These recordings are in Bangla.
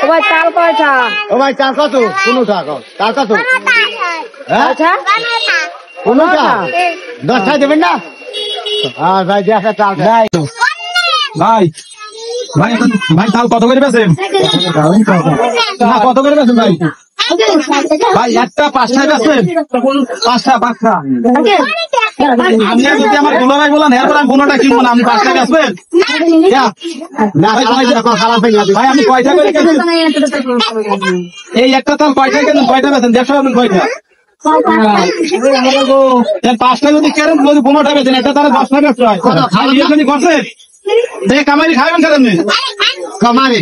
ভাই চাল কয়টা? ও ভাই চাল কত? 15টা চাল কত? আচ্ছা 15টা 10টা দেবেন না? হ্যাঁ ভাই দেখা চাল ভাই ভাই ভাই ভাই চাল কত করে বেচেন? না কত করে বেচেন ভাই? ভাই একটা 5টায় বেচেন? 5টা আমি যদি আমার দুলা ভাই বলেন এরপর আমি 15টা কিনবো না, আপনি 5টায় বেচবেন? ভাই আমি কয়টা করে কিনবেন? এই একটা চাল কয়টা কিনবেন? কয়টা বেচেন? 150 কয়টা? 5টা যদি কেন 15টা বেচেন, একটা তারা 10টা বেচতে হয়। যদি করছেন দেখে কামারি খাবেন কেন? কামারি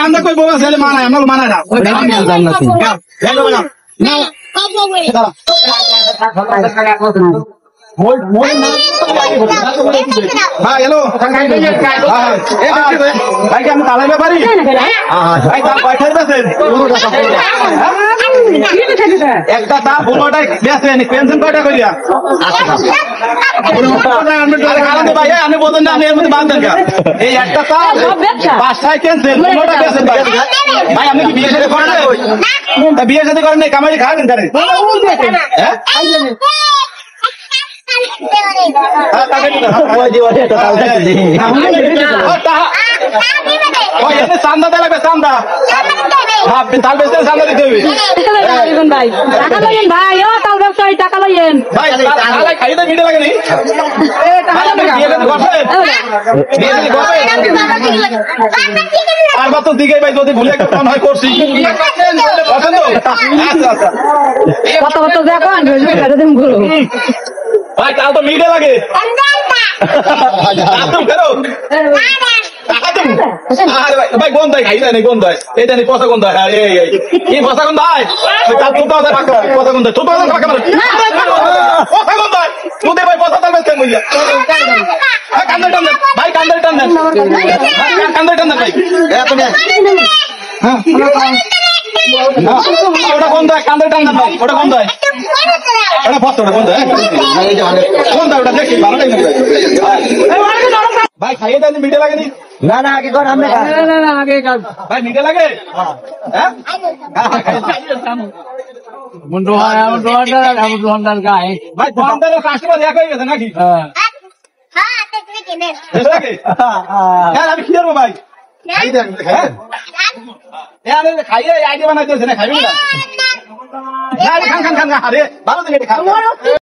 আমরা কই বউ আছে মানায়, আমরা মানায় না। ভাই হ্যালো ভাই কি আমি তালাই ব্যাপারি? ভাই তার কয়টায় বেচেন? একটা তার 15টায় বেচেন, পেনশন কয়টা করিয়া? ভাই আপনি বলেন না, আমি এর মধ্যে বাঁধেন কেন? এই একটা তার 5টায় কিনছেন, 15টা বেচেন ভাই। ভাই আপনি কি বিয়ে সাথে করেন? বিয়ে সাথে করেন নাই, কামাই খাবেন কেন? চান্দা দেওয়া লাগবে, চান্দা তাল বেচতে চান্দা দিতে হবে ভাই। টাকা লইয়েন ভাই, ও তাল ব্যবসায়ী টাকা লইয়েন ভাই। খাইতে মিটে লাগে নি? আর বছর দিকে ভাই যদি ভুলে মনে হয় করছি কত কত দেখুন ভাই তাল তো মিটে লাগে। ভাই গন্ধ খাইতে নেই, গন্ধ এটা নেই, পচা গন্ধ এই পচা গন্ধ তার পচা গন্ধ পচা গন্ধ তোদের ভাই পচা তাল বেচতেন বুঝলা? কান্দার টান দেন ভাই, কান্দার টান দেন, কান্দার টান দেন ভাই। ওটা গন্ধ কান্দার টান দেন ভাই, ওটা গন্ধ ওটা পচা, ওটা গন্ধ গন্ধ ওটা দেখি ভালো লাগে ভাই। খাইয়ে দেন মিটে লাগেনি? না না আগে কর আমরা আগে ভাই মিটে লাগে? হ্যাঁ ভাই দোকানদারের কাস্টমার এক হয়ে গেছে নাকি? আমি কি করবো ভাই? খাইয়ে আইডিয়া বানাইতেছে না, খাইবেন না? খান খান খান, আরে ভালো থেকে খান।